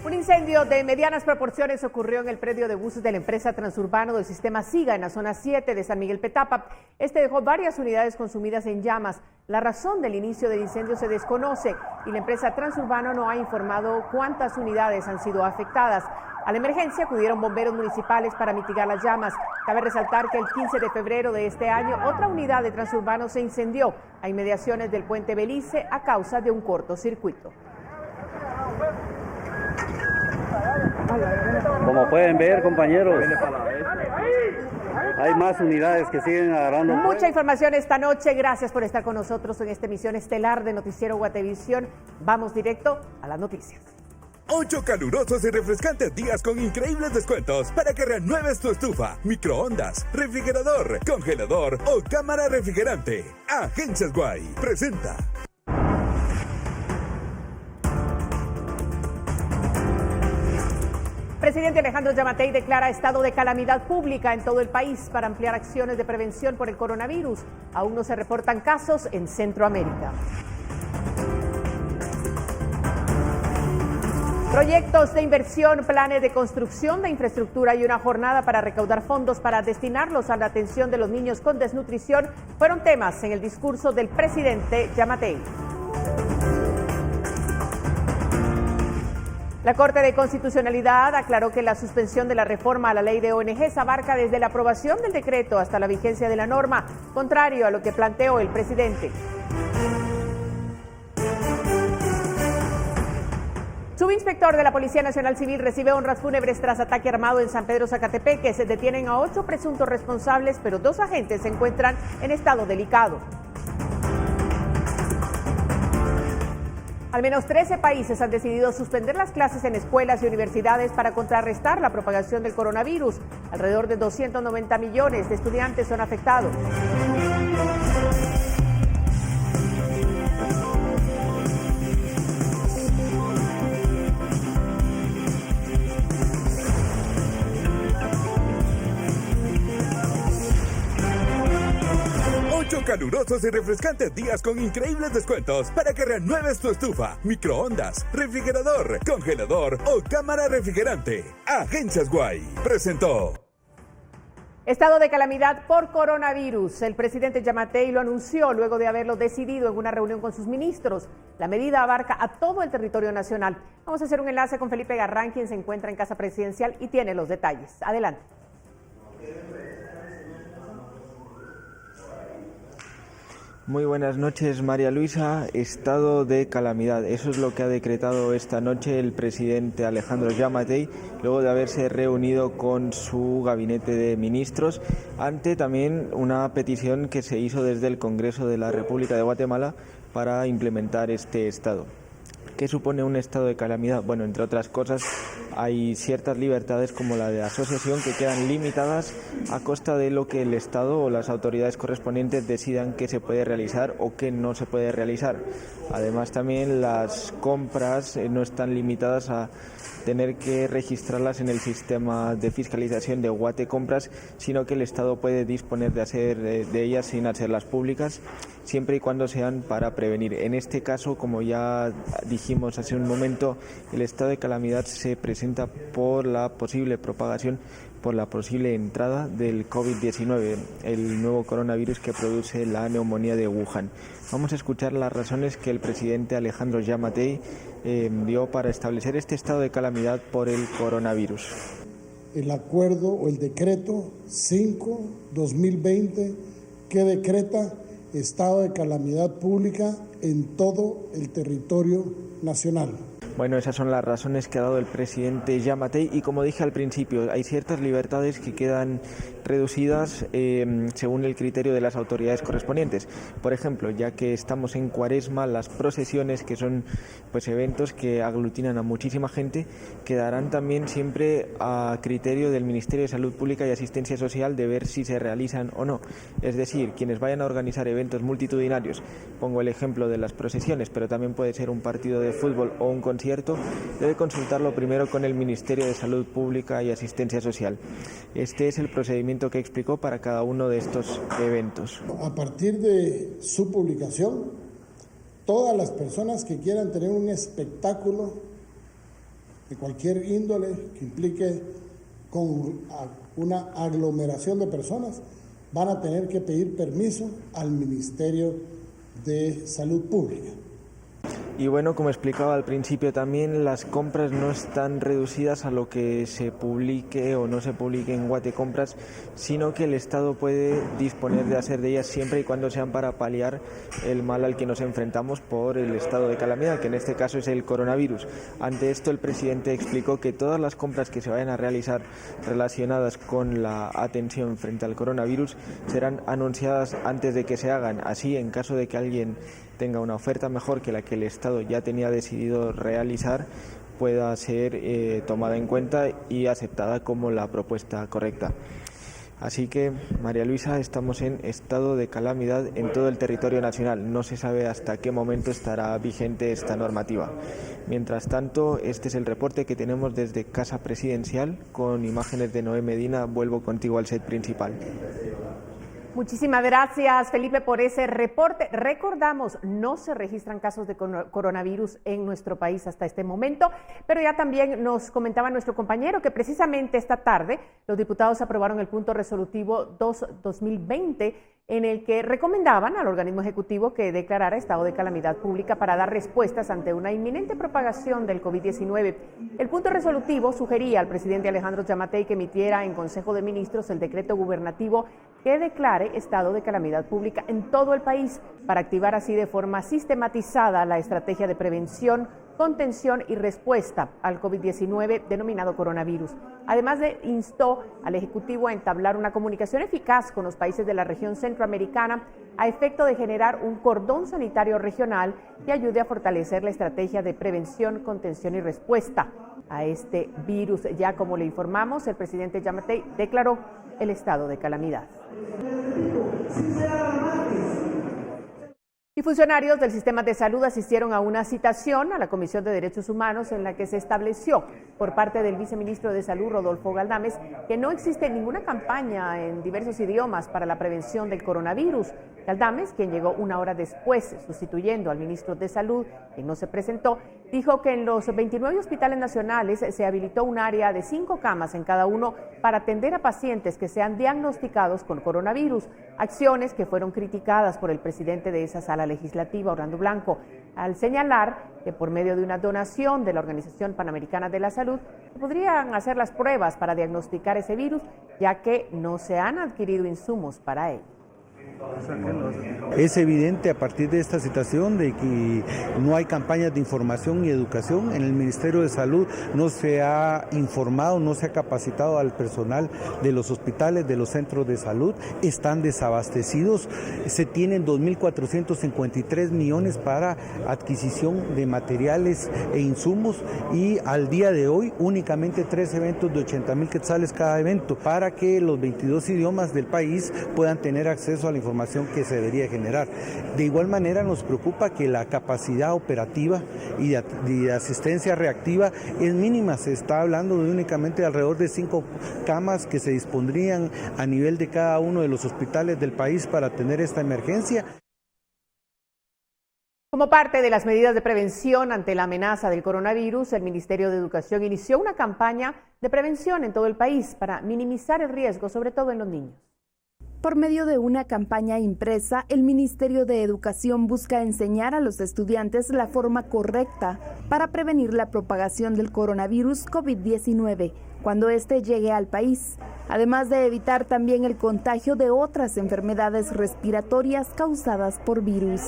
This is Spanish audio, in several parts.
Un incendio de medianas proporciones ocurrió en el predio de buses de la empresa Transurbano del sistema SIGA en la zona 7 de San Miguel Petapa. Este dejó varias unidades consumidas en llamas. La razón del inicio del incendio se desconoce y la empresa Transurbano no ha informado cuántas unidades han sido afectadas. A la emergencia acudieron bomberos municipales para mitigar las llamas. Cabe resaltar que el 15 de febrero de este año otra unidad de Transurbano se incendió a inmediaciones del puente Belice a causa de un cortocircuito. Como pueden ver, compañeros, hay más unidades que siguen agarrando. Mucha información esta noche. Gracias por estar con nosotros en esta emisión estelar de Noticiero Guatevisión. Vamos directo a las noticias. 8 calurosos y refrescantes días con increíbles descuentos para que renueves tu estufa, microondas, refrigerador, congelador o cámara refrigerante. Agencias Guay presenta. Presidente Alejandro Yamatei declara estado de calamidad pública en todo el país para ampliar acciones de prevención por el coronavirus. Aún no se reportan casos en Centroamérica. Proyectos de inversión, planes de construcción de infraestructura y una jornada para recaudar fondos para destinarlos a la atención de los niños con desnutrición fueron temas en el discurso del presidente Yamatei. La Corte de Constitucionalidad aclaró que la suspensión de la reforma a la ley de ONGs abarca desde la aprobación del decreto hasta la vigencia de la norma, contrario a lo que planteó el presidente. Subinspector de la Policía Nacional Civil recibe honras fúnebres tras ataque armado en San Pedro Zacatepeque. Se detienen a 8 presuntos responsables, pero 2 agentes se encuentran en estado delicado. Al menos 13 países han decidido suspender las clases en escuelas y universidades para contrarrestar la propagación del coronavirus. Alrededor de 290 millones de estudiantes son afectados. Calurosos y refrescantes días con increíbles descuentos para que renueves tu estufa, microondas, refrigerador, congelador o cámara refrigerante. Agencias Guay presentó. Estado de calamidad por coronavirus. El presidente Yamatei lo anunció luego de haberlo decidido en una reunión con sus ministros. La medida abarca a todo el territorio nacional. Vamos a hacer un enlace con Felipe Garrán, quien se encuentra en Casa Presidencial y tiene los detalles. Adelante. Muy buenas noches, María Luisa. Estado de calamidad. Eso es lo que ha decretado esta noche el presidente Alejandro Yamatei, luego de haberse reunido con su gabinete de ministros, ante también una petición que se hizo desde el Congreso de la República de Guatemala para implementar este estado. ¿Qué supone un estado de calamidad? Bueno, entre otras cosas, hay ciertas libertades como la de asociación que quedan limitadas a costa de lo que el Estado o las autoridades correspondientes decidan que se puede realizar o que no se puede realizar. Además, también las compras no están limitadas a tener que registrarlas en el sistema de fiscalización de Guate Compras, sino que el Estado puede disponer de hacer de ellas sin hacerlas públicas, siempre y cuando sean para prevenir. En este caso, como ya dijimos hace un momento, el estado de calamidad se presenta por la posible propagación, por la posible entrada del COVID-19, el nuevo coronavirus que produce la neumonía de Wuhan. Vamos a escuchar las razones que el presidente Alejandro Yamatei dio para establecer este estado de calamidad por el coronavirus. El acuerdo o el decreto 5/2020 que decreta estado de calamidad pública en todo el territorio nacional. Bueno, esas son las razones que ha dado el presidente Yamatei y, como dije al principio, hay ciertas libertades que quedan reducidas según el criterio de las autoridades correspondientes. Por ejemplo, ya que estamos en Cuaresma, las procesiones, que son pues eventos que aglutinan a muchísima gente, quedarán también siempre a criterio del Ministerio de Salud Pública y Asistencia Social de ver si se realizan o no. Es decir, quienes vayan a organizar eventos multitudinarios, pongo el ejemplo de las procesiones, pero también puede ser un partido de fútbol o un concierto, debe consultarlo primero con el Ministerio de Salud Pública y Asistencia Social. Este es el procedimiento que explicó para cada uno de estos eventos. A partir de su publicación, todas las personas que quieran tener un espectáculo de cualquier índole que implique con una aglomeración de personas, van a tener que pedir permiso al Ministerio de Salud Pública. Y bueno, como explicaba al principio también, las compras no están reducidas a lo que se publique o no se publique en Guatecompras, sino que el Estado puede disponer de hacer de ellas siempre y cuando sean para paliar el mal al que nos enfrentamos por el estado de calamidad, que en este caso es el coronavirus. Ante esto, el presidente explicó que todas las compras que se vayan a realizar relacionadas con la atención frente al coronavirus serán anunciadas antes de que se hagan. Así, en caso de que alguien tenga una oferta mejor que la que el Estado ya tenía decidido realizar, pueda ser tomada en cuenta y aceptada como la propuesta correcta. Así que, María Luisa, estamos en estado de calamidad en todo el territorio nacional. No se sabe hasta qué momento estará vigente esta normativa. Mientras tanto, este es el reporte que tenemos desde Casa Presidencial con imágenes de Noé Medina. Vuelvo contigo al set principal. Muchísimas gracias, Felipe, por ese reporte. Recordamos, no se registran casos de coronavirus en nuestro país hasta este momento, pero ya también nos comentaba nuestro compañero que precisamente esta tarde los diputados aprobaron el punto resolutivo 2/2020 en el que recomendaban al organismo ejecutivo que declarara estado de calamidad pública para dar respuestas ante una inminente propagación del COVID-19. El punto resolutivo sugería al presidente Alejandro Giammattei que emitiera en Consejo de Ministros el decreto gubernativo que declare estado de calamidad pública en todo el país para activar así de forma sistematizada la estrategia de prevención, contención y respuesta al COVID-19 denominado coronavirus. Además instó al Ejecutivo a entablar una comunicación eficaz con los países de la región centroamericana a efecto de generar un cordón sanitario regional que ayude a fortalecer la estrategia de prevención, contención y respuesta a este virus. Ya como le informamos, el presidente Giammattei declaró el estado de calamidad. Y funcionarios del sistema de salud asistieron a una citación a la Comisión de Derechos Humanos en la que se estableció por parte del viceministro de Salud, Rodolfo Galdames, que no existe ninguna campaña en diversos idiomas para la prevención del coronavirus. Galdames, quien llegó una hora después sustituyendo al ministro de Salud, quien no se presentó, dijo que en los 29 hospitales nacionales se habilitó un área de 5 camas en cada uno para atender a pacientes que sean diagnosticados con coronavirus, acciones que fueron criticadas por el presidente de esa sala legislativa, Orlando Blanco, al señalar que por medio de una donación de la Organización Panamericana de la Salud se podrían hacer las pruebas para diagnosticar ese virus, ya que no se han adquirido insumos para ello. Es evidente a partir de esta situación de que no hay campañas de información y educación. En el Ministerio de Salud no se ha informado, no se ha capacitado al personal de los hospitales, de los centros de salud. Están desabastecidos. Se tienen 2.453 millones para adquisición de materiales e insumos y al día de hoy únicamente 3 eventos de 80,000 quetzales cada evento para que los 22 idiomas del país puedan tener acceso a la información que se debería generar. De igual manera nos preocupa que la capacidad operativa y de asistencia reactiva es mínima. Se está hablando de únicamente alrededor de 5 camas que se dispondrían a nivel de cada uno de los hospitales del país para atender esta emergencia. Como parte de las medidas de prevención ante la amenaza del coronavirus, el Ministerio de Educación inició una campaña de prevención en todo el país para minimizar el riesgo, sobre todo en los niños. Por medio de una campaña impresa, el Ministerio de Educación busca enseñar a los estudiantes la forma correcta para prevenir la propagación del coronavirus COVID-19 cuando éste llegue al país, además de evitar también el contagio de otras enfermedades respiratorias causadas por virus.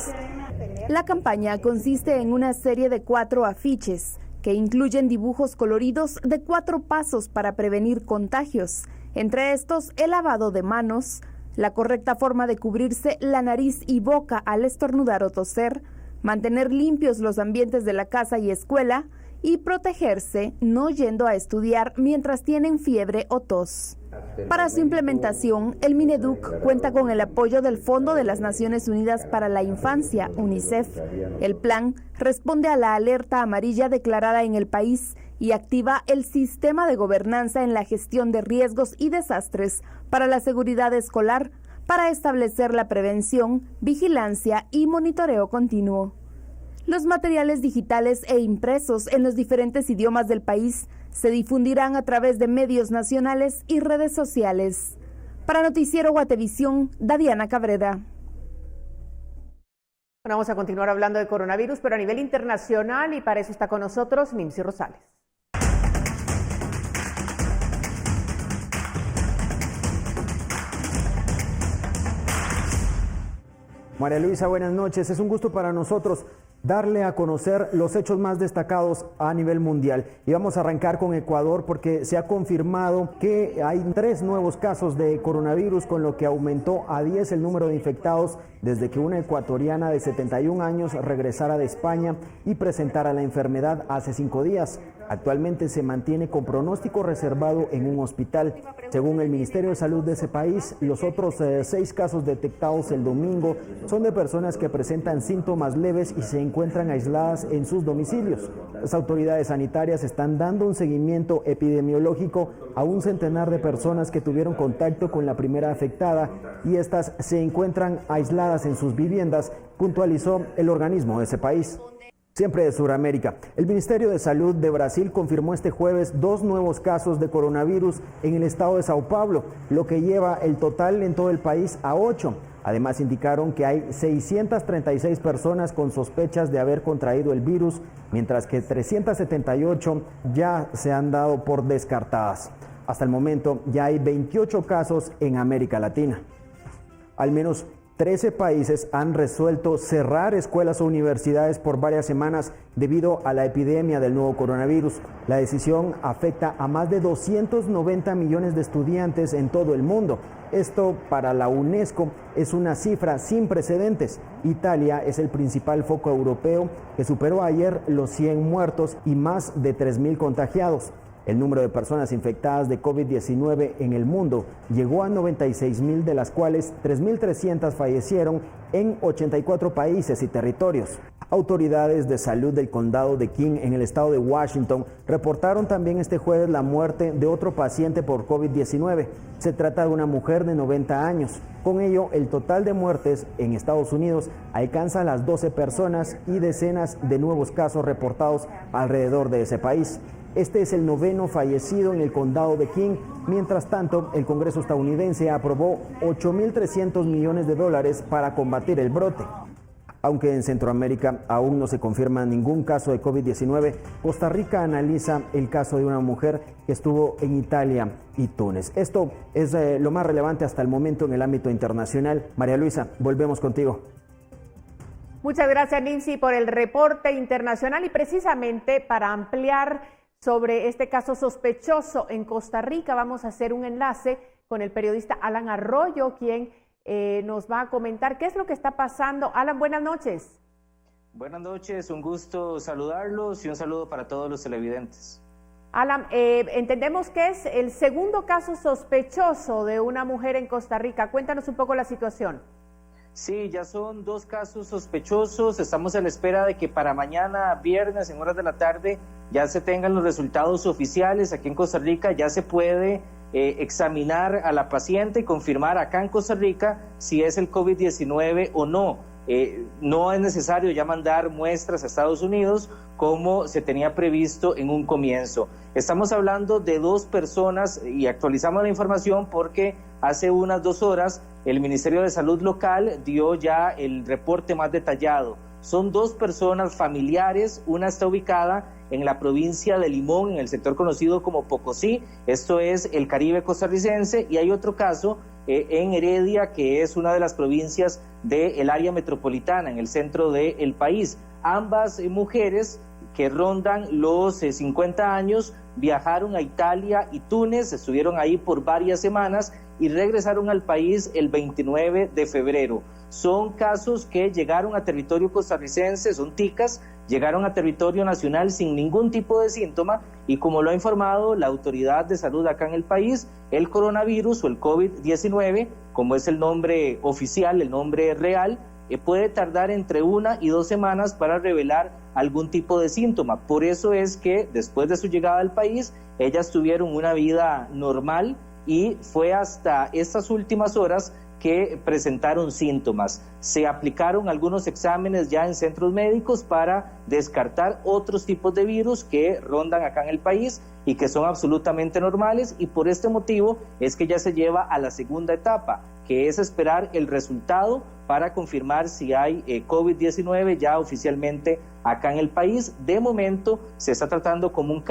La campaña consiste en una serie de 4 afiches que incluyen dibujos coloridos de 4 pasos para prevenir contagios, entre estos el lavado de manos, la correcta forma de cubrirse la nariz y boca al estornudar o toser, mantener limpios los ambientes de la casa y escuela y protegerse no yendo a estudiar mientras tienen fiebre o tos. Para su implementación, el Mineduc cuenta con el apoyo del Fondo de las Naciones Unidas para la Infancia, UNICEF. El plan responde a la alerta amarilla declarada en el país y activa el sistema de gobernanza en la gestión de riesgos y desastres para la seguridad escolar para establecer la prevención, vigilancia y monitoreo continuo. Los materiales digitales e impresos en los diferentes idiomas del país se difundirán a través de medios nacionales y redes sociales. Para Noticiero Guatevisión, Dadiana Cabrera. Bueno, vamos a continuar hablando de coronavirus, pero a nivel internacional, y para eso está con nosotros Nimsi Rosales. María Luisa, buenas noches. Es un gusto para nosotros darle a conocer los hechos más destacados a nivel mundial. Y vamos a arrancar con Ecuador porque se ha confirmado que hay 3 nuevos casos de coronavirus, con lo que aumentó a 10 el número de infectados desde que una ecuatoriana de 71 años regresara de España y presentara la enfermedad hace 5 días. Actualmente se mantiene con pronóstico reservado en un hospital. Según el Ministerio de Salud de ese país, los otros 6 casos detectados el domingo son de personas que presentan síntomas leves y se encuentran aisladas en sus domicilios. Las autoridades sanitarias están dando un seguimiento epidemiológico a un centenar de personas que tuvieron contacto con la primera afectada y estas se encuentran aisladas en sus viviendas, puntualizó el organismo de ese país. Siempre de Sudamérica, el Ministerio de Salud de Brasil confirmó este jueves 2 nuevos casos de coronavirus en el estado de Sao Paulo, lo que lleva el total en todo el país a 8. Además, indicaron que hay 636 personas con sospechas de haber contraído el virus, mientras que 378 ya se han dado por descartadas. Hasta el momento ya hay 28 casos en América Latina. Al menos 13 países han resuelto cerrar escuelas o universidades por varias semanas debido a la epidemia del nuevo coronavirus. La decisión afecta a más de 290 millones de estudiantes en todo el mundo. Esto para la UNESCO es una cifra sin precedentes. Italia es el principal foco europeo que superó ayer los 100 muertos y más de 3.000 contagiados. El número de personas infectadas de COVID-19 en el mundo llegó a 96.000, de las cuales 3.300 fallecieron en 84 países y territorios. Autoridades de salud del condado de King, en el estado de Washington, reportaron también este jueves la muerte de otro paciente por COVID-19. Se trata de una mujer de 90 años. Con ello, el total de muertes en Estados Unidos alcanza las 12 personas y decenas de nuevos casos reportados alrededor de ese país. Este es el 9º fallecido en el condado de King. Mientras tanto, el Congreso estadounidense aprobó $8.300 millones para combatir el brote. Aunque en Centroamérica aún no se confirma ningún caso de COVID-19, Costa Rica analiza el caso de una mujer que estuvo en Italia y Túnez. Esto es lo más relevante hasta el momento en el ámbito internacional. María Luisa, volvemos contigo. Muchas gracias, Nimsi, por el reporte internacional, y precisamente para ampliar sobre este caso sospechoso en Costa Rica vamos a hacer un enlace con el periodista Alan Arroyo, quien nos va a comentar qué es lo que está pasando. Alan, buenas noches. Buenas noches, un gusto saludarlos y un saludo para todos los televidentes. Alan, entendemos que es el segundo caso sospechoso de una mujer en Costa Rica. Cuéntanos un poco la situación. Sí, ya son 2 casos sospechosos. Estamos a la espera de que para mañana, viernes, en horas de la tarde, ya se tengan los resultados oficiales. Aquí en Costa Rica ya se puede examinar a la paciente y confirmar acá en Costa Rica si es el COVID-19 o no. No es necesario ya mandar muestras a Estados Unidos como se tenía previsto en un comienzo. Estamos hablando de 2 personas y actualizamos la información porque hace unas 2 horas el Ministerio de Salud local dio ya el reporte más detallado. Son 2 personas familiares, una está ubicada en la provincia de Limón, en el sector conocido como Pocosí, esto es el Caribe costarricense, y hay otro caso en Heredia, que es una de las provincias del área metropolitana, en el centro del país. Ambas mujeres que rondan los 50 años viajaron a Italia y Túnez, estuvieron ahí por varias semanas y regresaron al país el 29 de febrero. Son casos que llegaron a territorio costarricense, son ticas, llegaron a territorio nacional sin ningún tipo de síntoma y, como lo ha informado la autoridad de salud acá en el país, el coronavirus o el COVID-19, como es el nombre oficial, el nombre real, puede tardar entre 1 y 2 semanas para revelar algún tipo de síntoma. Por eso es que después de su llegada al país, ellas tuvieron una vida normal y fue hasta estas últimas horas que presentaron síntomas. Se aplicaron algunos exámenes ya en centros médicos para descartar otros tipos de virus que rondan acá en el país y que son absolutamente normales, y por este motivo es que ya se lleva a la segunda etapa, que es esperar el resultado para confirmar si hay COVID-19 ya oficialmente acá en el país. De momento se está tratando como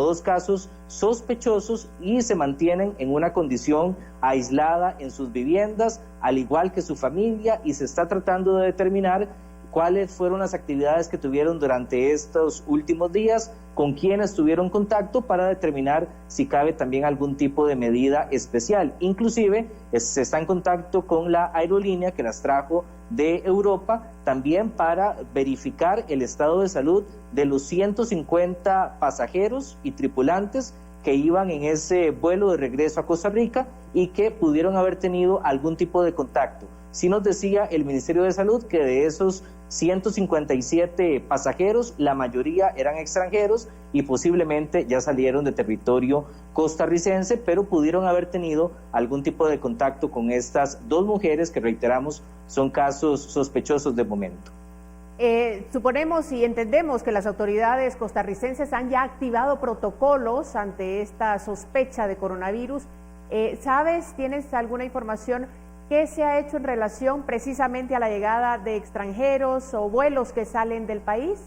dos casos sospechosos y se mantienen en una condición aislada en sus viviendas, al igual que su familia, y se está tratando de determinar cuáles fueron las actividades que tuvieron durante estos últimos días, con quiénes tuvieron contacto, para determinar si cabe también algún tipo de medida especial. Inclusive se está en contacto con la aerolínea que las trajo de Europa, también para verificar el estado de salud de los 150 pasajeros y tripulantes que iban en ese vuelo de regreso a Costa Rica y que pudieron haber tenido algún tipo de contacto. Sí nos decía el Ministerio de Salud que de esos 157 pasajeros, la mayoría eran extranjeros y posiblemente ya salieron de territorio costarricense, pero pudieron haber tenido algún tipo de contacto con estas dos mujeres que, reiteramos, son casos sospechosos de momento. Suponemos y entendemos que las autoridades costarricenses han ya activado protocolos ante esta sospecha de coronavirus. ¿Sabes, tienes alguna información? ¿Qué se ha hecho en relación precisamente a la llegada de extranjeros o vuelos que salen del país?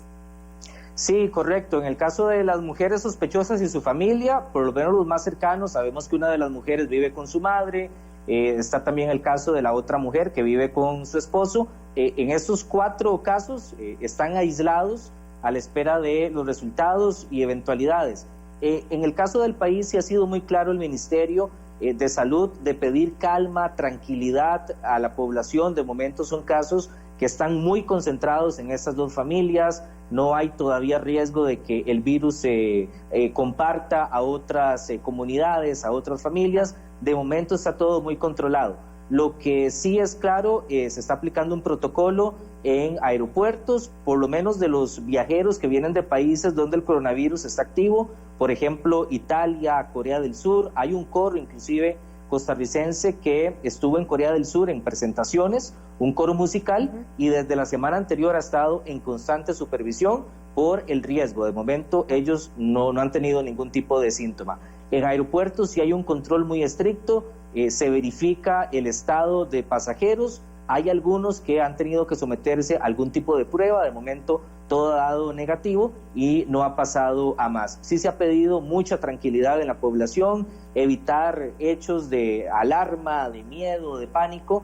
Sí, correcto. En el caso de las mujeres sospechosas y su familia, por lo menos los más cercanos, sabemos que una de las mujeres vive con su madre, está también el caso de la otra mujer que vive con su esposo. En estos 4 casos están aislados a la espera de los resultados y eventualidades. En el caso del país sí ha sido muy claro el Ministerio de Salud de pedir calma, tranquilidad a la población. De momento son casos que están muy concentrados en estas dos familias, no hay todavía riesgo de que el virus se comparta a otras comunidades, a otras familias. De momento está todo muy controlado. Lo que sí es claro, se está aplicando un protocolo en aeropuertos, por lo menos de los viajeros que vienen de países donde el coronavirus está activo, por ejemplo, Italia, Corea del Sur. Hay un coro inclusive costarricense que estuvo en Corea del Sur en presentaciones, un coro musical, y desde la semana anterior ha estado en constante supervisión por el riesgo. De momento ellos no han tenido ningún tipo de síntoma. En aeropuertos sí hay un control muy estricto, se verifica el estado de pasajeros. Hay algunos que han tenido que someterse a algún tipo de prueba. De momento todo ha dado negativo y no ha pasado a más. Sí se ha pedido mucha tranquilidad en la población, evitar hechos de alarma, de miedo, de pánico,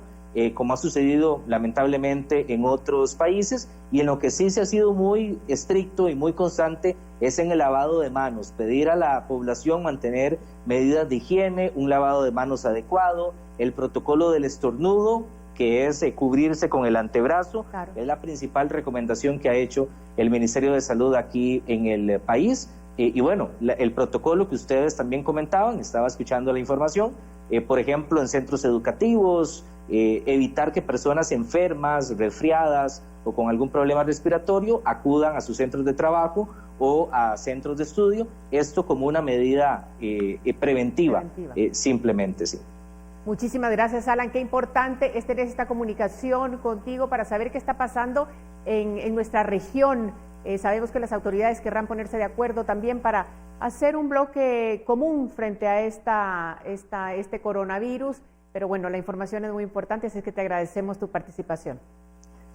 como ha sucedido lamentablemente en otros países, y en lo que sí se ha sido muy estricto y muy constante es en el lavado de manos, pedir a la población mantener medidas de higiene, un lavado de manos adecuado, el protocolo del estornudo, que es cubrirse con el antebrazo. Claro. Es la principal recomendación que ha hecho el Ministerio de Salud aquí en el país. Y bueno, el protocolo que ustedes también comentaban, estaba escuchando la información, por ejemplo, en centros educativos, evitar que personas enfermas, resfriadas o con algún problema respiratorio acudan a sus centros de trabajo o a centros de estudio, esto como una medida preventiva. Simplemente, sí. Muchísimas gracias, Alan. Qué importante es tener esta comunicación contigo para saber qué está pasando en nuestra región. Sabemos que las autoridades querrán ponerse de acuerdo también para hacer un bloque común frente a este coronavirus, pero bueno, la información es muy importante, así que te agradecemos tu participación.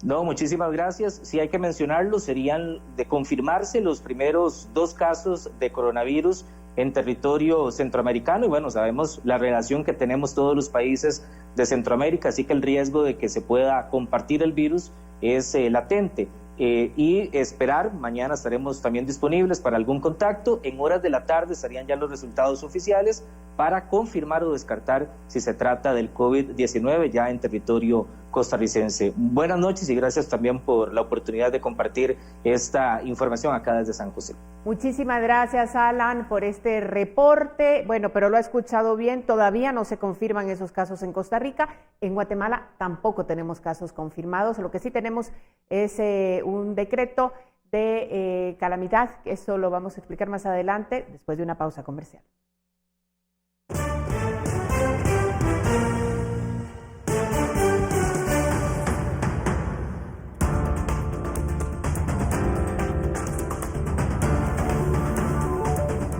No, muchísimas gracias. Sí, hay que mencionarlo, serían de confirmarse los primeros 2 casos de coronavirus en territorio centroamericano, y bueno, sabemos la relación que tenemos todos los países de Centroamérica, así que el riesgo de que se pueda compartir el virus es latente. Y esperar, mañana estaremos también disponibles para algún contacto. En horas de la tarde estarían ya los resultados oficiales para confirmar o descartar si se trata del COVID-19 ya en territorio costarricense. Buenas noches y gracias también por la oportunidad de compartir esta información acá desde San José. Muchísimas gracias, Alan, por este reporte. Bueno, pero lo ha escuchado bien, todavía no se confirman esos casos en Costa Rica. En Guatemala tampoco tenemos casos confirmados. Lo que sí tenemos es un decreto de calamidad. Eso lo vamos a explicar más adelante, después de una pausa comercial.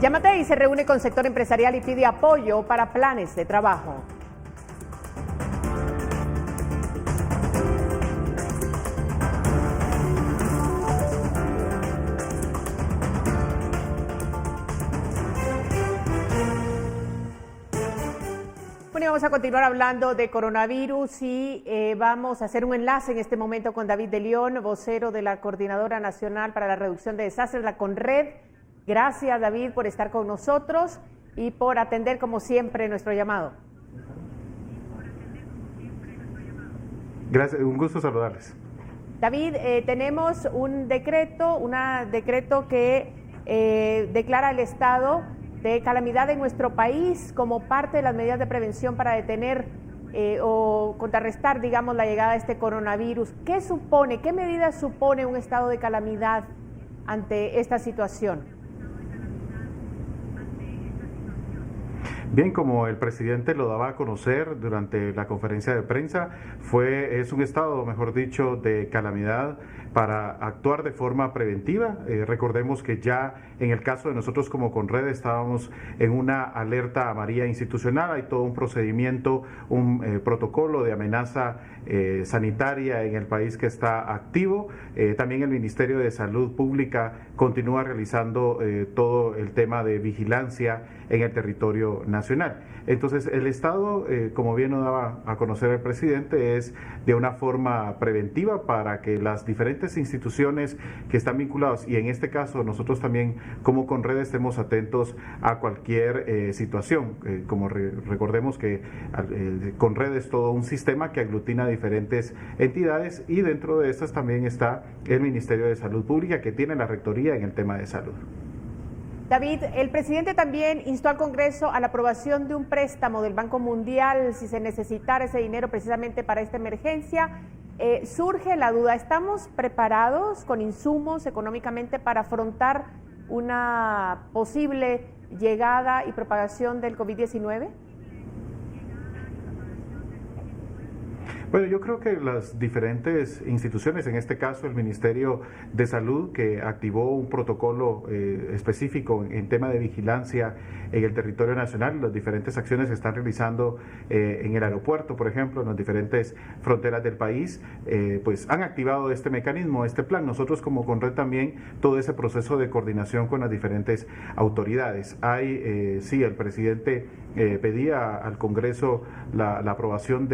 Yamatei se reúne con sector empresarial y pide apoyo para planes de trabajo. Bueno, vamos a continuar hablando de coronavirus y vamos a hacer un enlace en este momento con David de León, vocero de la Coordinadora Nacional para la Reducción de Desastres, la CONRED. Gracias, David, por estar con nosotros y por atender, como siempre, nuestro llamado. Gracias, un gusto saludarles. David, tenemos un decreto que declara el estado de calamidad en nuestro país como parte de las medidas de prevención para detener o contrarrestar, digamos, la llegada de este coronavirus. ¿Qué medidas supone un estado de calamidad ante esta situación? Bien, como el presidente lo daba a conocer durante la conferencia de prensa, es un estado, mejor dicho, de calamidad para actuar de forma preventiva. Recordemos que ya en el caso de nosotros como CONRED estábamos en una alerta amarilla institucional, hay todo un procedimiento, un protocolo de amenaza sanitaria en el país que está activo. También el Ministerio de Salud Pública continúa realizando todo el tema de vigilancia en el territorio nacional. Entonces, el Estado, como bien nos daba a conocer el presidente, es de una forma preventiva para que las diferentes instituciones que están vinculadas, y en este caso nosotros también como CONRED estemos atentos a cualquier situación. Como recordemos que CONRED es todo un sistema que aglutina diferentes entidades y dentro de estas también está el Ministerio de Salud Pública, que tiene la rectoría en el tema de salud. David, el presidente también instó al Congreso a la aprobación de un préstamo del Banco Mundial si se necesitara ese dinero precisamente para esta emergencia. Surge la duda, ¿estamos preparados con insumos económicamente para afrontar una posible llegada y propagación del COVID-19? Bueno, yo creo que las diferentes instituciones, en este caso el Ministerio de Salud, que activó un protocolo específico en tema de vigilancia en el territorio nacional, las diferentes acciones que están realizando en el aeropuerto, por ejemplo, en las diferentes fronteras del país, pues han activado este mecanismo, este plan. Nosotros como CONRED también, todo ese proceso de coordinación con las diferentes autoridades. Sí, el presidente pedía al Congreso la aprobación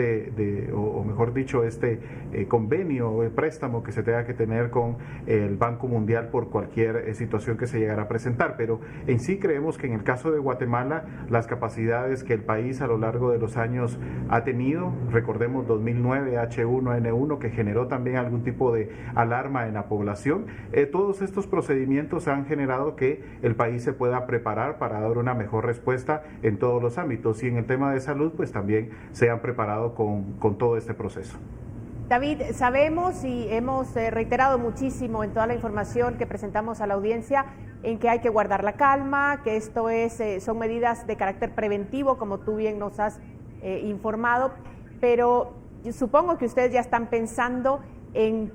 o mejor dicho, este convenio o préstamo que se tenga que tener con el Banco Mundial por cualquier situación que se llegara a presentar. Pero en sí creemos que en el caso de Guatemala, las capacidades que el país a lo largo de los años ha tenido, recordemos 2009, H1N1, que generó también algún tipo de alarma en la población, todos estos procedimientos han generado que el país se pueda preparar para dar una mejor respuesta en todos los ámbitos, y en el tema de salud pues también se han preparado con todo este proceso. David, sabemos y hemos reiterado muchísimo en toda la información que presentamos a la audiencia en que hay que guardar la calma, que esto son medidas de carácter preventivo, como tú bien nos has informado, pero yo supongo que ustedes ya están pensando en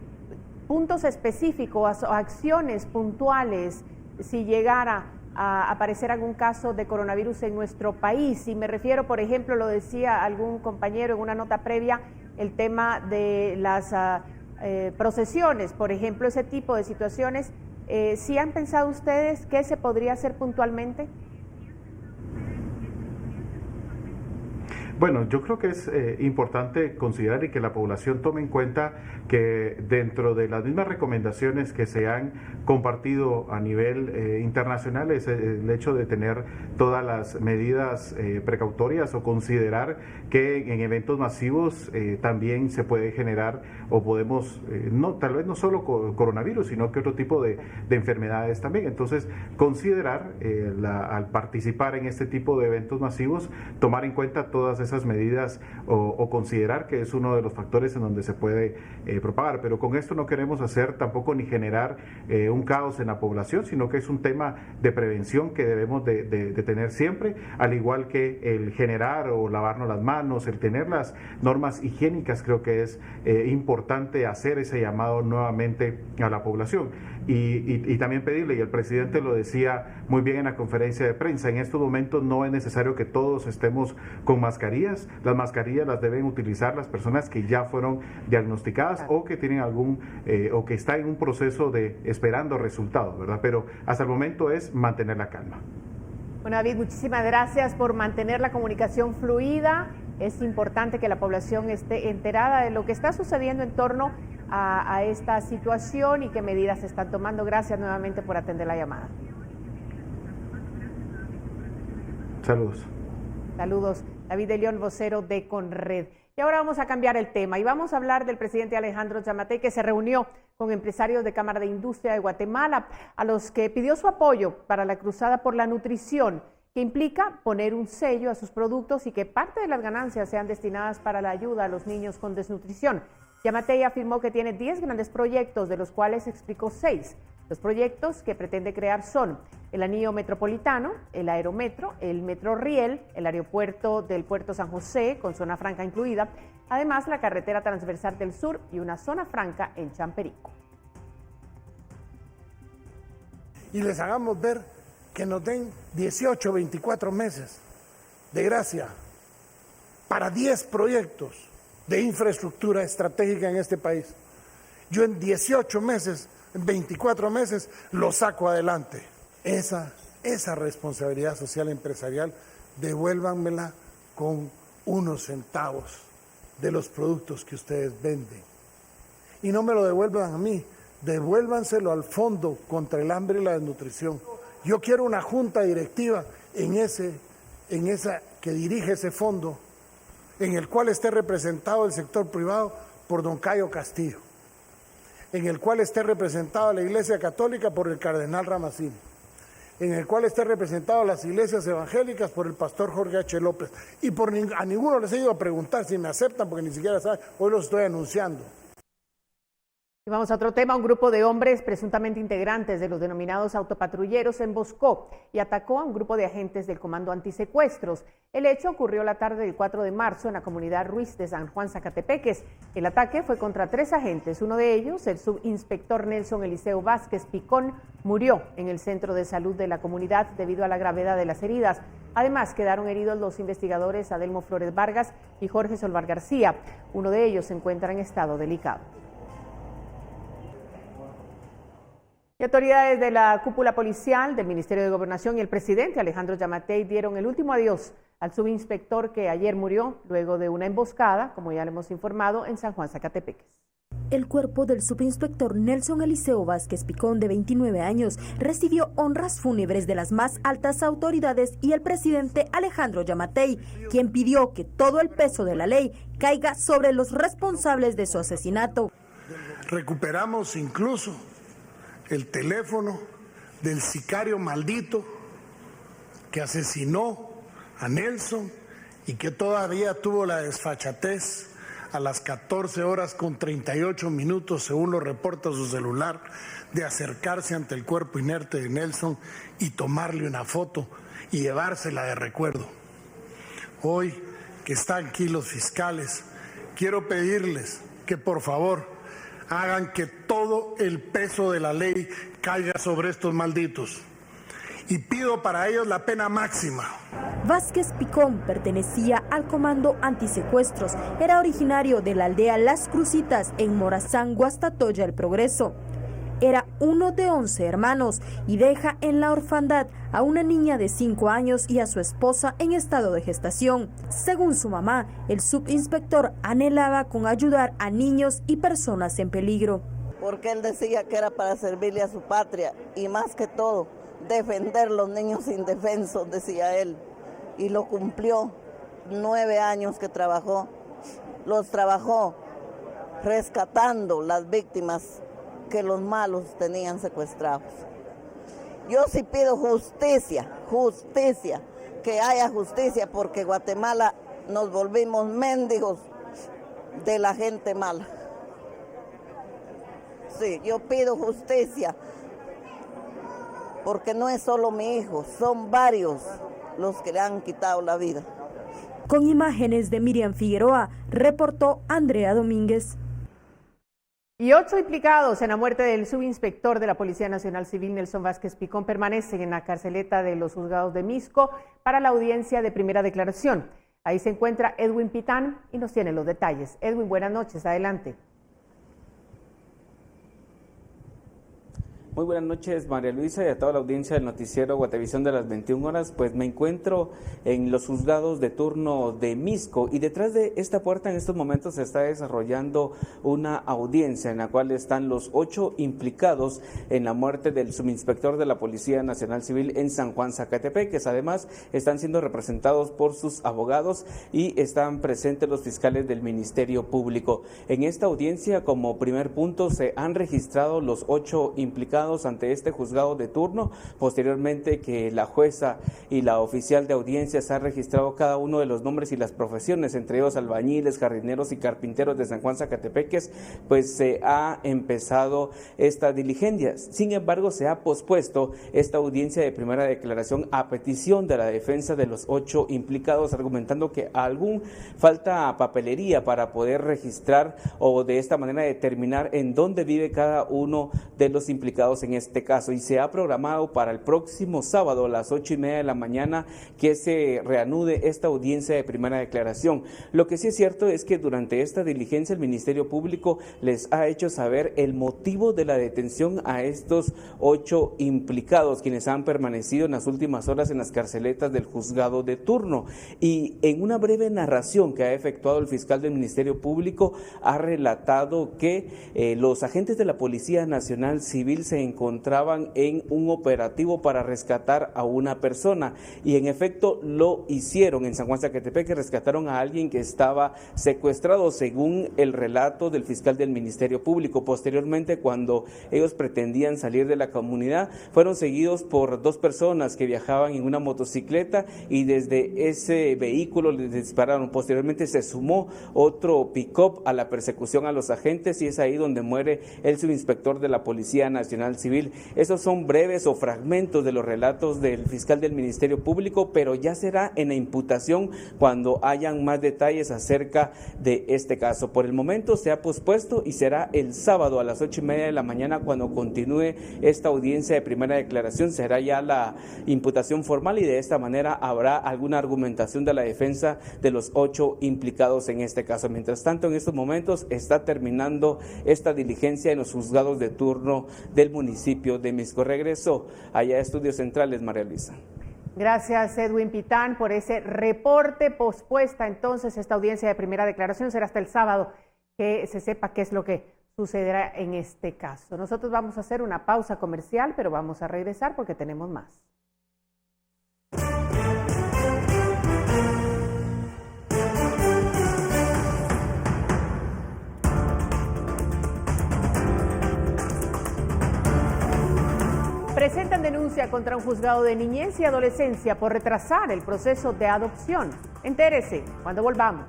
puntos específicos o acciones puntuales si llegara a aparecer algún caso de coronavirus en nuestro país. Y me refiero, por ejemplo, lo decía algún compañero en una nota previa, el tema de las procesiones, por ejemplo, ese tipo de situaciones. ¿Sí han pensado ustedes qué se podría hacer puntualmente? Bueno, yo creo que es importante considerar y que la población tome en cuenta que dentro de las mismas recomendaciones que se han compartido a nivel internacional es el hecho de tener todas las medidas precautorias o considerar que en eventos masivos también se puede generar o podemos, tal vez no solo coronavirus, sino que otro tipo de enfermedades también. Entonces, considerar al participar en este tipo de eventos masivos, tomar en cuenta todas esas medidas o considerar que es uno de los factores en donde se puede propagar. Pero con esto no queremos hacer tampoco ni generar un caos en la población, sino que es un tema de prevención que debemos de tener siempre, al igual que el generar o lavarnos las manos, el tener las normas higiénicas. Creo que es importante hacer ese llamado nuevamente a la población. y también pedirle, y el presidente lo decía muy bien en la conferencia de prensa, en estos momentos no es necesario que todos estemos con mascarillas. Las mascarillas las deben utilizar las personas que ya fueron diagnosticadas o que tienen o que están en un proceso de esperando resultados, ¿verdad? Pero hasta el momento es mantener la calma. Bueno, David, muchísimas gracias por mantener la comunicación fluida. Es importante que la población esté enterada de lo que está sucediendo en torno a esta situación y qué medidas se están tomando. Gracias nuevamente por atender la llamada. Saludos. Saludos, David de León, vocero de Conred. Y ahora vamos a cambiar el tema y vamos a hablar del presidente Alejandro Yamatei, que se reunió con empresarios de Cámara de Industria de Guatemala, a los que pidió su apoyo para la cruzada por la nutrición, que implica poner un sello a sus productos y que parte de las ganancias sean destinadas para la ayuda a los niños con desnutrición. Yamatei afirmó que tiene 10 grandes proyectos, de los cuales explicó 6. Los proyectos que pretende crear son el anillo metropolitano, el aerometro, el metro riel, el aeropuerto del Puerto San José, con zona franca incluida, además la carretera transversal del sur y una zona franca en Champerico. Y les hagamos ver que nos den 18, 24 meses de gracia para 10 proyectos de infraestructura estratégica en este país. Yo en 18 meses, en 24 meses, lo saco adelante. Esa responsabilidad social empresarial, devuélvanmela con unos centavos de los productos que ustedes venden. Y no me lo devuelvan a mí, devuélvanselo al Fondo contra el Hambre y la Desnutrición. Yo quiero una junta directiva en esa que dirige ese fondo, en el cual esté representado el sector privado por don Cayo Castillo, en el cual esté representado la Iglesia Católica por el Cardenal Ramacín, en el cual esté representado las iglesias evangélicas por el pastor Jorge H. López. Y a ninguno les he ido a preguntar si me aceptan, porque ni siquiera saben, hoy los estoy anunciando. Y vamos a otro tema. Un grupo de hombres presuntamente integrantes de los denominados autopatrulleros emboscó y atacó a un grupo de agentes del Comando Antisecuestros. El hecho ocurrió la tarde del 4 de marzo en la comunidad Ruiz de San Juan, Zacatepeques. El ataque fue contra 3 agentes. Uno de ellos, el subinspector Nelson Eliseo Vázquez Picón, murió en el centro de salud de la comunidad debido a la gravedad de las heridas. Además, quedaron heridos los investigadores Adelmo Flores Vargas y Jorge Solvar García. Uno de ellos se encuentra en estado delicado. Y autoridades de la cúpula policial del Ministerio de Gobernación y el presidente Alejandro Yamatei dieron el último adiós al subinspector que ayer murió luego de una emboscada, como ya le hemos informado, en San Juan, Zacatepeques. El cuerpo del subinspector Nelson Eliseo Vázquez Picón, de 29 años, recibió honras fúnebres de las más altas autoridades y el presidente Alejandro Yamatei, quien pidió que todo el peso de la ley caiga sobre los responsables de su asesinato. Recuperamos incluso el teléfono del sicario maldito que asesinó a Nelson y que todavía tuvo la desfachatez a las 14 horas con 38 minutos, según lo reporta su celular, de acercarse ante el cuerpo inerte de Nelson y tomarle una foto y llevársela de recuerdo. Hoy que están aquí los fiscales, quiero pedirles que por favor hagan que todo el peso de la ley caiga sobre estos malditos. Y pido para ellos la pena máxima. Vázquez Picón pertenecía al Comando Antisecuestros. Era originario de la aldea Las Crucitas, en Morazán, Guastatoya, El Progreso. Era uno de 11 hermanos y deja en la orfandad a una niña de 5 años y a su esposa en estado de gestación. Según su mamá, el subinspector anhelaba con ayudar a niños y personas en peligro. Porque él decía que era para servirle a su patria y más que todo, defender los niños indefensos, decía él. Y lo cumplió. 9 años que trabajó, los trabajó rescatando las víctimas que los malos tenían secuestrados. Yo sí pido justicia, que haya justicia, porque Guatemala nos volvimos mendigos de la gente mala. Sí, yo pido justicia, porque no es solo mi hijo, son varios los que le han quitado la vida. Con imágenes de Miriam Figueroa, reportó Andrea Domínguez. Y 8 implicados en la muerte del subinspector de la Policía Nacional Civil, Nelson Vázquez Picón, permanecen en la carceleta de los juzgados de Misco para la audiencia de primera declaración. Ahí se encuentra Edwin Pitán y nos tiene los detalles. Edwin, buenas noches, adelante. Muy buenas noches, María Luisa, y a toda la audiencia del noticiero Guatevisión de las 21 horas. Pues me encuentro en los juzgados de turno de Misco y detrás de esta puerta en estos momentos se está desarrollando una audiencia en la cual están los 8 implicados en la muerte del subinspector de la Policía Nacional Civil en San Juan, Zacatepeques. Además, están siendo representados por sus abogados y están presentes los fiscales del Ministerio Público. En esta audiencia, como primer punto, se han registrado los 8 implicados ante este juzgado de turno, posteriormente que la jueza y la oficial de audiencias han registrado cada uno de los nombres y las profesiones, entre ellos albañiles, jardineros y carpinteros de San Juan, Zacatepeques, pues se ha empezado esta diligencia. Sin embargo, se ha pospuesto esta audiencia de primera declaración a petición de la defensa de los 8 implicados, argumentando que falta papelería para poder registrar o de esta manera determinar en dónde vive cada uno de los implicados en este caso, y se ha programado para el próximo sábado a las 8:30 de la mañana que se reanude esta audiencia de primera declaración. Lo que sí es cierto es que durante esta diligencia el Ministerio Público les ha hecho saber el motivo de la detención a estos 8 implicados, quienes han permanecido en las últimas horas en las carceletas del juzgado de turno. Y en una breve narración que ha efectuado el fiscal del Ministerio Público, ha relatado que los agentes de la Policía Nacional Civil se encontraban en un operativo para rescatar a una persona, y en efecto lo hicieron en San Juan, Zacatepeques, que rescataron a alguien que estaba secuestrado, según el relato del fiscal del Ministerio Público. Posteriormente, cuando ellos pretendían salir de la comunidad, fueron seguidos por 2 personas que viajaban en una motocicleta y desde ese vehículo les dispararon. Posteriormente se sumó otro pick-up a la persecución a los agentes y es ahí donde muere el subinspector de la Policía Nacional Civil. Esos son breves o fragmentos de los relatos del fiscal del Ministerio Público, pero ya será en la imputación cuando hayan más detalles acerca de este caso. Por el momento se ha pospuesto y será el sábado a las 8:30 de la mañana cuando continúe esta audiencia de primera declaración. Será ya la imputación formal y de esta manera habrá alguna argumentación de la defensa de los 8 implicados en este caso. Mientras tanto, en estos momentos está terminando esta diligencia en los juzgados de turno del municipio de Misco. Regreso allá a Estudios Centrales, María Luisa. Gracias, Edwin Pitán, por ese reporte. Pospuesta entonces esta audiencia de primera declaración, será hasta el sábado que se sepa qué es lo que sucederá en este caso. Nosotros vamos a hacer una pausa comercial, pero vamos a regresar porque tenemos más. Presentan denuncia contra un juzgado de niñez y adolescencia por retrasar el proceso de adopción. Entérese cuando volvamos.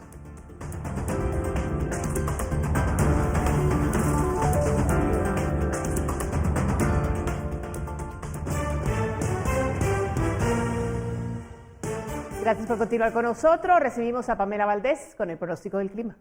Gracias por continuar con nosotros. Recibimos a Pamela Valdés con el pronóstico del clima.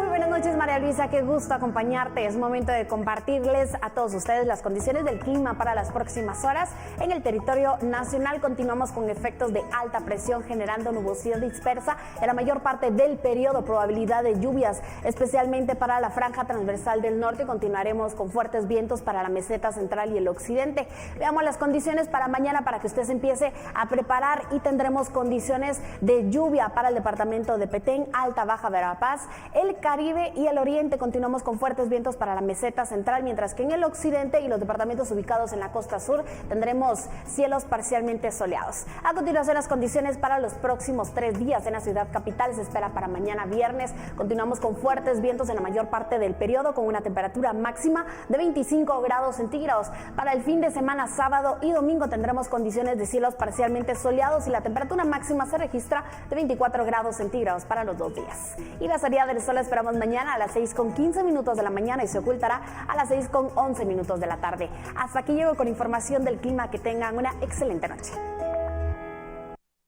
Buenas noches, María Luisa, qué gusto acompañarte. Es momento de compartirles a todos ustedes las condiciones del clima para las próximas horas. En el territorio nacional continuamos con efectos de alta presión generando nubosidad dispersa en la mayor parte del periodo, probabilidad de lluvias, especialmente para la franja transversal del norte. Continuaremos con fuertes vientos para la meseta central y el occidente. Veamos las condiciones para mañana para que usted se empiece a preparar y tendremos condiciones de lluvia para el departamento de Petén, Alta Baja Verapaz, el Caribe y el oriente. Continuamos con fuertes vientos para la meseta central, mientras que en el occidente y los departamentos ubicados en la costa sur tendremos cielos parcialmente soleados. A continuación, las condiciones para los próximos 3 días en la ciudad capital se espera para mañana viernes. Continuamos con fuertes vientos en la mayor parte del periodo con una temperatura máxima de 25 grados centígrados. Para el fin de semana, sábado y domingo tendremos condiciones de cielos parcialmente soleados y la temperatura máxima se registra de 24 grados centígrados para los 2 días. Y la salida del sol esperamos mañana a las 6:15 de la mañana y se ocultará a las 6:11 de la tarde. Hasta aquí llego con información del clima. Que tengan una excelente noche.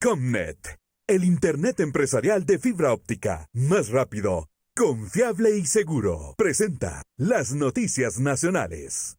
Comnet, el internet empresarial de fibra óptica, más rápido, Confiable y seguro. Presenta las noticias nacionales.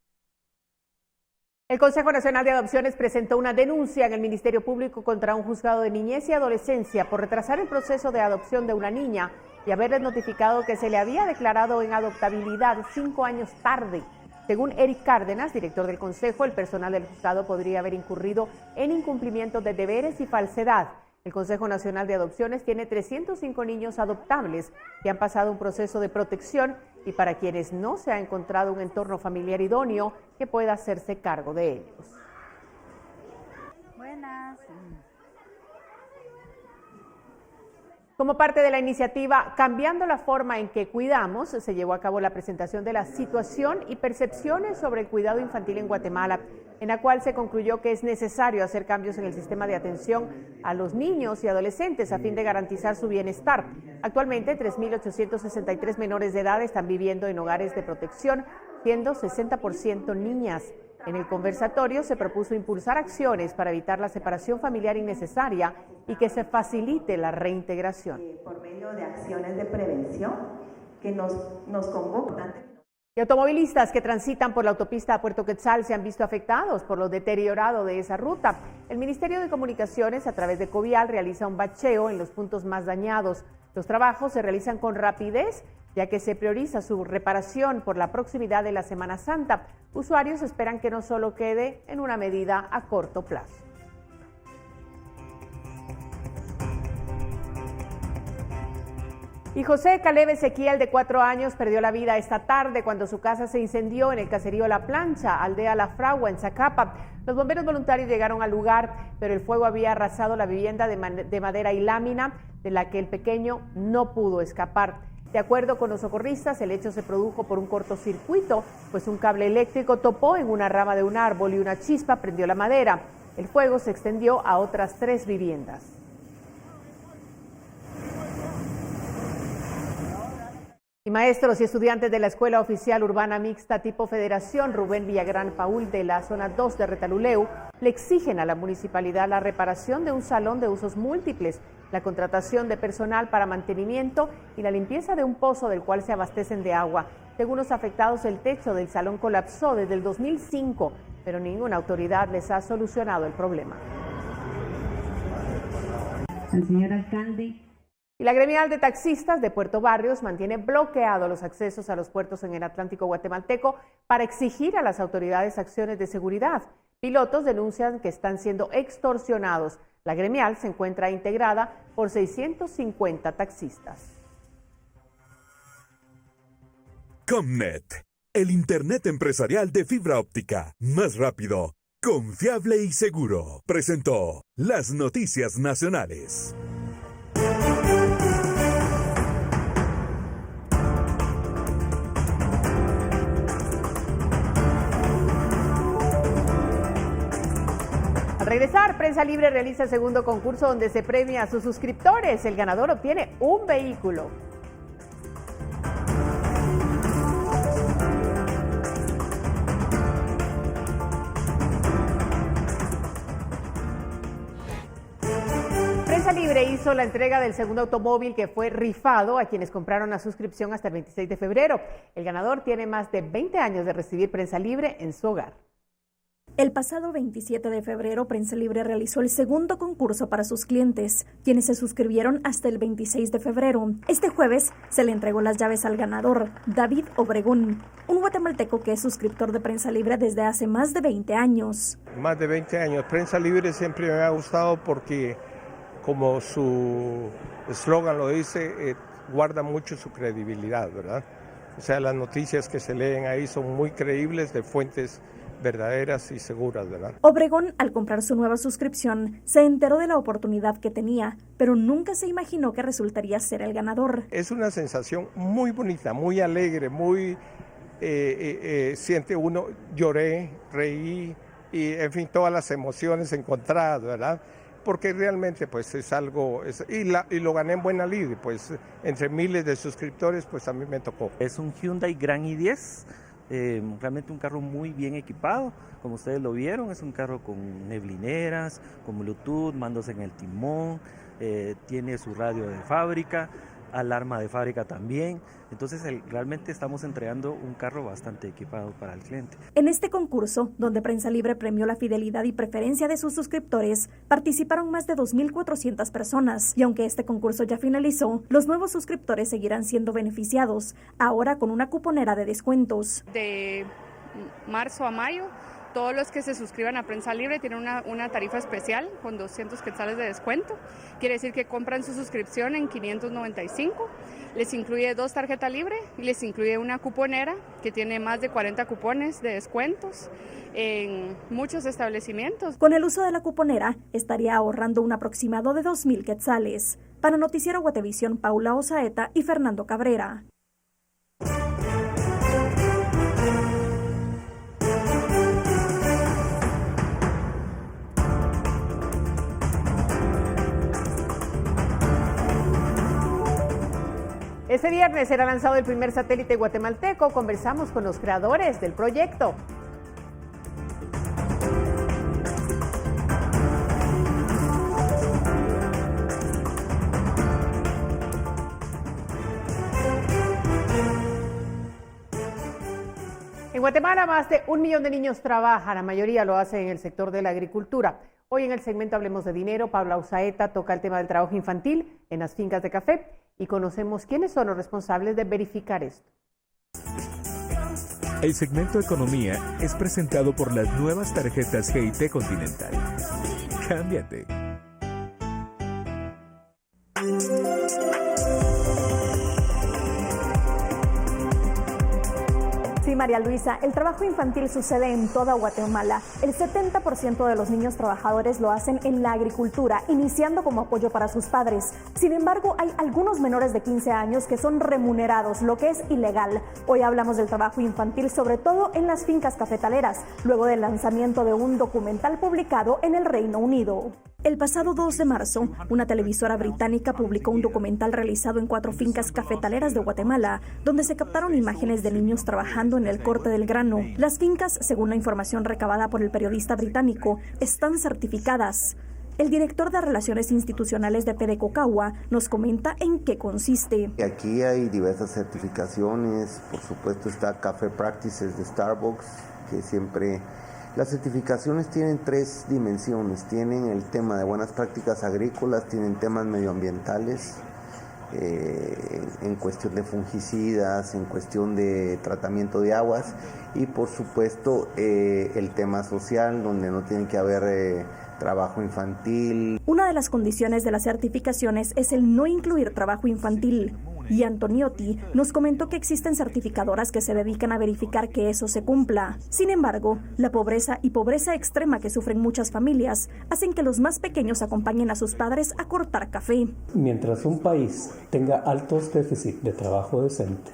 El Consejo Nacional de Adopciones presentó una denuncia en el Ministerio Público contra un juzgado de niñez y adolescencia por retrasar el proceso de adopción de una niña y haberles notificado que se le había declarado en adoptabilidad 5 años tarde. Según Eric Cárdenas, director del Consejo, el personal del juzgado podría haber incurrido en incumplimiento de deberes y falsedad. El Consejo Nacional de Adopciones tiene 305 niños adoptables que han pasado un proceso de protección y para quienes no se ha encontrado un entorno familiar idóneo que pueda hacerse cargo de ellos. Buenas. Como parte de la iniciativa Cambiando la forma en que cuidamos, se llevó a cabo la presentación de la situación y percepciones sobre el cuidado infantil en Guatemala, en la cual se concluyó que es necesario hacer cambios en el sistema de atención a los niños y adolescentes a fin de garantizar su bienestar. Actualmente, 3.863 menores de edad están viviendo en hogares de protección, siendo 60% niñas. En el conversatorio se propuso impulsar acciones para evitar la separación familiar innecesaria y que se facilite la reintegración. Por medio de acciones de prevención que nos convocan. Y automovilistas que transitan por la autopista a Puerto Quetzal se han visto afectados por lo deteriorado de esa ruta. El Ministerio de Comunicaciones, a través de Covial, realiza un bacheo en los puntos más dañados. Los trabajos se realizan con rapidez, ya que se prioriza su reparación por la proximidad de la Semana Santa. Usuarios esperan que no solo quede en una medida a corto plazo. Y José Caleb Ezequiel, de 4 años, perdió la vida esta tarde cuando su casa se incendió en el caserío La Plancha, aldea La Fragua, en Zacapa. Los bomberos voluntarios llegaron al lugar, pero el fuego había arrasado la vivienda de madera y lámina, de la que el pequeño no pudo escapar. De acuerdo con los socorristas, el hecho se produjo por un cortocircuito, pues un cable eléctrico topó en una rama de un árbol y una chispa prendió la madera. El fuego se extendió a otras 3 viviendas. Y maestros y estudiantes de la Escuela Oficial Urbana Mixta tipo Federación Rubén Villagrán Paul de la zona 2 de Retaluleu le exigen a la municipalidad la reparación de un salón de usos múltiples, la contratación de personal para mantenimiento y la limpieza de un pozo del cual se abastecen de agua. Según los afectados, el techo del salón colapsó desde el 2005, pero ninguna autoridad les ha solucionado el problema. Al señor alcalde. Y la gremial de taxistas de Puerto Barrios mantiene bloqueados los accesos a los puertos en el Atlántico guatemalteco para exigir a las autoridades acciones de seguridad. Pilotos denuncian que están siendo extorsionados. La gremial se encuentra integrada por 650 taxistas. Comnet, el Internet empresarial de fibra óptica, más rápido, confiable y seguro, presentó las noticias nacionales. Al regresar, Prensa Libre realiza el segundo concurso donde se premia a sus suscriptores. El ganador obtiene un vehículo. Prensa Libre hizo la entrega del segundo automóvil que fue rifado a quienes compraron la suscripción hasta el 26 de febrero. El ganador tiene más de 20 años de recibir Prensa Libre en su hogar. El pasado 27 de febrero, Prensa Libre realizó el segundo concurso para sus clientes, quienes se suscribieron hasta el 26 de febrero. Este jueves se le entregó las llaves al ganador, David Obregón, un guatemalteco que es suscriptor de Prensa Libre desde hace más de 20 años. Más de 20 años. Prensa Libre siempre me ha gustado porque, como su eslogan lo dice, guarda mucho su credibilidad, ¿verdad? O sea, las noticias que se leen ahí son muy creíbles, de fuentes verdaderas y seguras, ¿verdad? Obregón, al comprar su nueva suscripción, se enteró de la oportunidad que tenía, pero nunca se imaginó que resultaría ser el ganador. Es una sensación muy bonita, muy alegre, muy... siente uno, lloré, reí, y en fin, todas las emociones encontradas, ¿verdad? Porque realmente pues es algo, y lo gané en buena lid, pues entre miles de suscriptores, pues a mí me tocó. Es un Hyundai Grand i10, realmente un carro muy bien equipado, como ustedes lo vieron, es un carro con neblineras, con Bluetooth, mandos en el timón, tiene su radio de fábrica, alarma de fábrica también. Entonces realmente estamos entregando un carro bastante equipado para el cliente. En este concurso, donde Prensa Libre premió la fidelidad y preferencia de sus suscriptores, participaron más de 2.400 personas. Y aunque este concurso ya finalizó, los nuevos suscriptores seguirán siendo beneficiados, ahora con una cuponera de descuentos. De marzo a mayo, todos los que se suscriban a Prensa Libre tienen una tarifa especial con 200 quetzales de descuento. Quiere decir que compran su suscripción en 595. Les incluye 2 tarjetas libres y les incluye una cuponera que tiene más de 40 cupones de descuentos en muchos establecimientos. Con el uso de la cuponera estaría ahorrando un aproximado de 2.000 quetzales. Para Noticiero Guatevisión, Paula Osaeta y Fernando Cabrera. Este viernes será lanzado el primer satélite guatemalteco. Conversamos con los creadores del proyecto. En Guatemala, más de 1 millón de niños trabajan, la mayoría lo hacen en el sector de la agricultura. Hoy en el segmento Hablemos de Dinero, Paula Osaeta toca el tema del trabajo infantil en las fincas de café y conocemos quiénes son los responsables de verificar esto. El segmento Economía es presentado por las nuevas tarjetas GIT Continental. Cámbiate. Sí, María Luisa, el trabajo infantil sucede en toda Guatemala. El 70% de los niños trabajadores lo hacen en la agricultura, iniciando como apoyo para sus padres. Sin embargo, hay algunos menores de 15 años que son remunerados, lo que es ilegal. Hoy hablamos del trabajo infantil, sobre todo en las fincas cafetaleras, luego del lanzamiento de un documental publicado en el Reino Unido. El pasado 2 de marzo, una televisora británica publicó un documental realizado en 4 fincas cafetaleras de Guatemala, donde se captaron imágenes de niños trabajando en el corte del grano. Las fincas, según la información recabada por el periodista británico, están certificadas. El director de Relaciones Institucionales de PDCOCAGUA nos comenta en qué consiste. Aquí hay diversas certificaciones, por supuesto está Café Practices de Starbucks, que siempre... Las certificaciones tienen 3 dimensiones, tienen el tema de buenas prácticas agrícolas, tienen temas medioambientales, en cuestión de fungicidas, en cuestión de tratamiento de aguas y por supuesto el tema social, donde no tiene que haber trabajo infantil. Una de las condiciones de las certificaciones es el no incluir trabajo infantil. Y Antoniotti nos comentó que existen certificadoras que se dedican a verificar que eso se cumpla. Sin embargo, la pobreza y pobreza extrema que sufren muchas familias hacen que los más pequeños acompañen a sus padres a cortar café. Mientras un país tenga altos déficits de trabajo decente,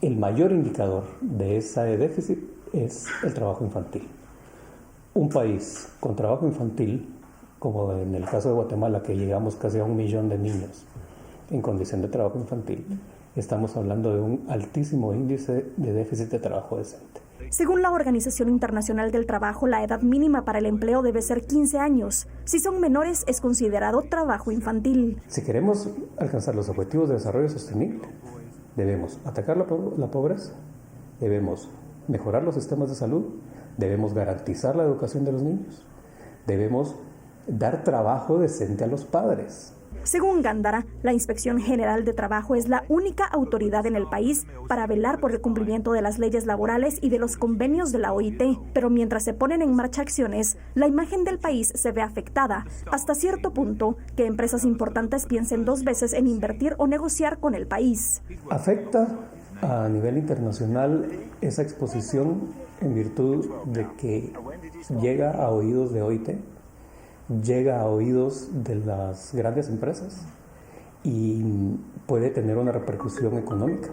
el mayor indicador de ese déficit es el trabajo infantil. Un país con trabajo infantil, como en el caso de Guatemala, que llegamos casi a 1 millón de niños en condición de trabajo infantil, estamos hablando de un altísimo índice de déficit de trabajo decente. Según la Organización Internacional del Trabajo, la edad mínima para el empleo debe ser 15 años. Si son menores, es considerado trabajo infantil. Si queremos alcanzar los objetivos de desarrollo sostenible, debemos atacar la pobreza, debemos mejorar los sistemas de salud, debemos garantizar la educación de los niños, debemos dar trabajo decente a los padres. Según Gándara, la Inspección General de Trabajo es la única autoridad en el país para velar por el cumplimiento de las leyes laborales y de los convenios de la OIT. Pero mientras se ponen en marcha acciones, la imagen del país se ve afectada, hasta cierto punto que empresas importantes piensen 2 veces en invertir o negociar con el país. Afecta a nivel internacional esa exposición en virtud de que llega a oídos de OIT, llega a oídos de las grandes empresas y puede tener una repercusión económica.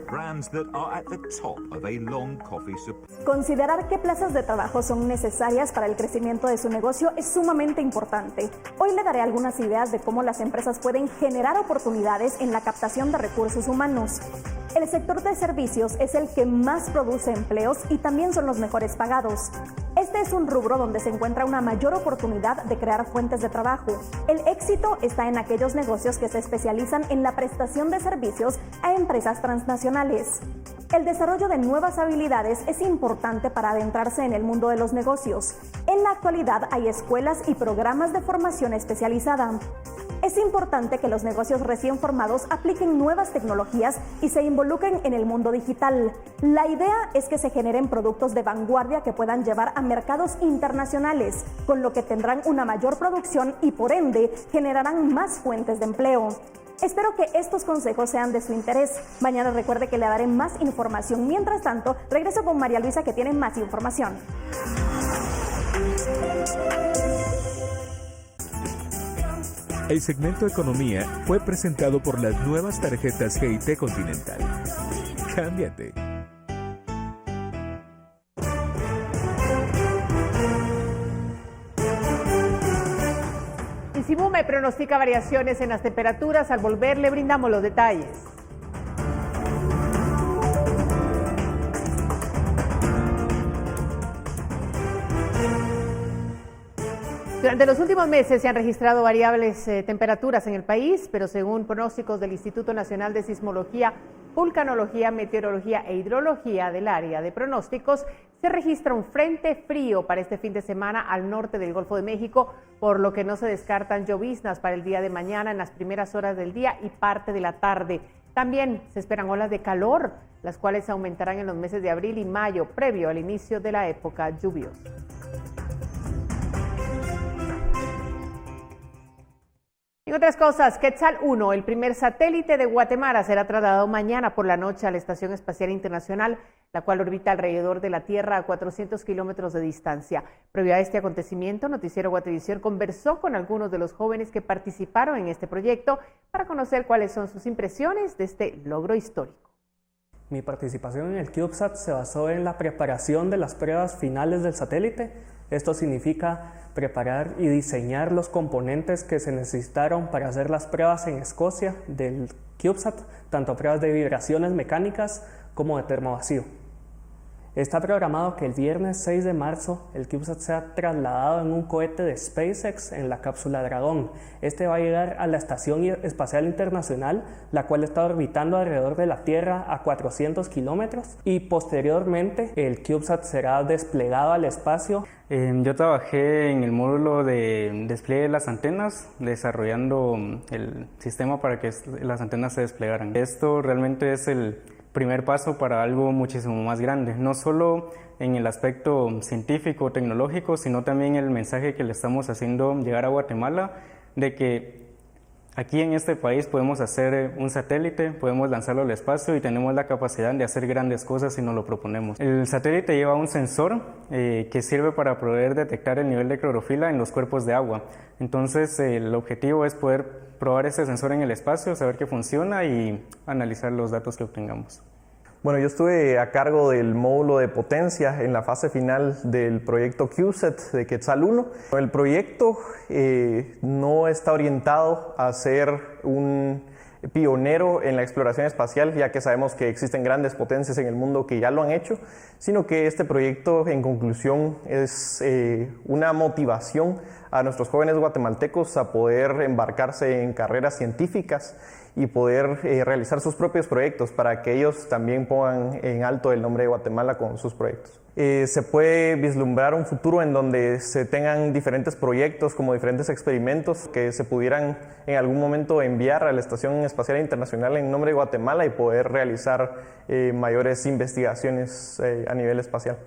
Considerar qué plazas de trabajo son necesarias para el crecimiento de su negocio es sumamente importante. Hoy le daré algunas ideas de cómo las empresas pueden generar oportunidades en la captación de recursos humanos. El sector de servicios es el que más produce empleos y también son los mejores pagados. Este es un rubro donde se encuentra una mayor oportunidad de crear fuentes de trabajo. El éxito está en aquellos negocios que se especializan en la prestación de servicios a empresas transnacionales. El desarrollo de nuevas habilidades es importante para adentrarse en el mundo de los negocios. En la actualidad hay escuelas y programas de formación especializada. Es importante que los negocios recién formados apliquen nuevas tecnologías y se involucren en el mundo digital. La idea es que se generen productos de vanguardia que puedan llevar a mercados internacionales, con lo que tendrán una mayor producción y por ende generarán más fuentes de empleo. Espero que estos consejos sean de su interés. Mañana recuerde que le daré más información. Mientras tanto, regreso con María Luisa que tiene más información. El segmento Economía fue presentado por las nuevas tarjetas GIT Continental. Cámbiate. Simume pronostica variaciones en las temperaturas. Al volver le brindamos los detalles. Durante los últimos meses se han registrado variables temperaturas en el país, pero según pronósticos del Instituto Nacional de Sismología, Vulcanología, Meteorología e Hidrología del área de pronósticos, se registra un frente frío para este fin de semana al norte del Golfo de México, por lo que no se descartan lloviznas para el día de mañana en las primeras horas del día y parte de la tarde. También se esperan olas de calor, las cuales aumentarán en los meses de abril y mayo, previo al inicio de la época lluviosa. En otras cosas, Quetzal 1, el primer satélite de Guatemala, será trasladado mañana por la noche a la Estación Espacial Internacional, la cual orbita alrededor de la Tierra a 400 kilómetros de distancia. Previo a este acontecimiento, Noticiero Guatevisión conversó con algunos de los jóvenes que participaron en este proyecto para conocer cuáles son sus impresiones de este logro histórico. Mi participación en el CubeSat se basó en la preparación de las pruebas finales del satélite. Esto significa preparar y diseñar los componentes que se necesitaron para hacer las pruebas en Escocia del CubeSat, tanto pruebas de vibraciones mecánicas como de termovacío. Está programado que el viernes 6 de marzo el CubeSat sea trasladado en un cohete de SpaceX en la cápsula Dragón. Este va a llegar a la Estación Espacial Internacional, la cual está orbitando alrededor de la Tierra a 400 kilómetros, y posteriormente el CubeSat será desplegado al espacio. Yo trabajé en el módulo de despliegue de las antenas, desarrollando el sistema para que las antenas se desplegaran. Esto realmente es el primer paso para algo muchísimo más grande, no solo en el aspecto científico, tecnológico, sino también el mensaje que le estamos haciendo llegar a Guatemala de que aquí en este país podemos hacer un satélite, podemos lanzarlo al espacio y tenemos la capacidad de hacer grandes cosas si nos lo proponemos. El satélite lleva un sensor que sirve para poder detectar el nivel de clorofila en los cuerpos de agua. Entonces el objetivo es poder probar ese sensor en el espacio, saber que funciona y analizar los datos que obtengamos. Bueno, yo estuve a cargo del módulo de potencia en la fase final del proyecto CubeSat de Quetzal 1. El proyecto no está orientado a ser un pionero en la exploración espacial, ya que sabemos que existen grandes potencias en el mundo que ya lo han hecho, sino que este proyecto, en conclusión, es una motivación a nuestros jóvenes guatemaltecos a poder embarcarse en carreras científicas y poder realizar sus propios proyectos para que ellos también pongan en alto el nombre de Guatemala con sus proyectos. Se puede vislumbrar un futuro en donde se tengan diferentes proyectos como diferentes experimentos que se pudieran en algún momento enviar a la Estación Espacial Internacional en nombre de Guatemala y poder realizar mayores investigaciones a nivel espacial.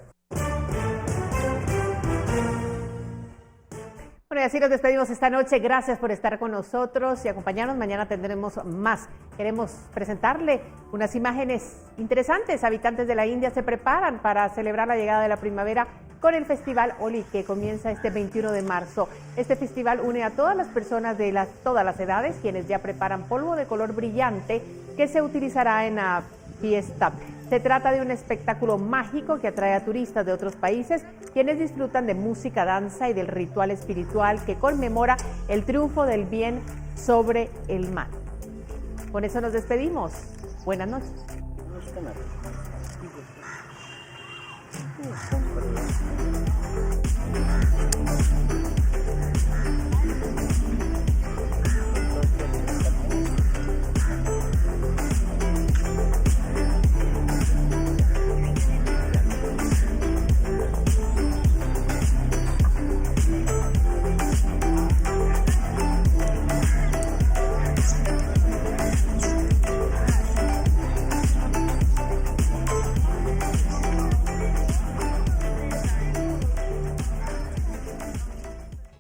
Bueno, y así nos despedimos esta noche. Gracias por estar con nosotros y acompañarnos. Mañana tendremos más. Queremos presentarle unas imágenes interesantes. Habitantes de la India se preparan para celebrar la llegada de la primavera con el Festival Holi, que comienza este 21 de marzo. Este festival une a todas las personas de todas las edades, quienes ya preparan polvo de color brillante que se utilizará en la fiesta. Se trata de un espectáculo mágico que atrae a turistas de otros países, quienes disfrutan de música, danza y del ritual espiritual que conmemora el triunfo del bien sobre el mal. Con eso nos despedimos. Buenas noches. Ahorita me arreglo.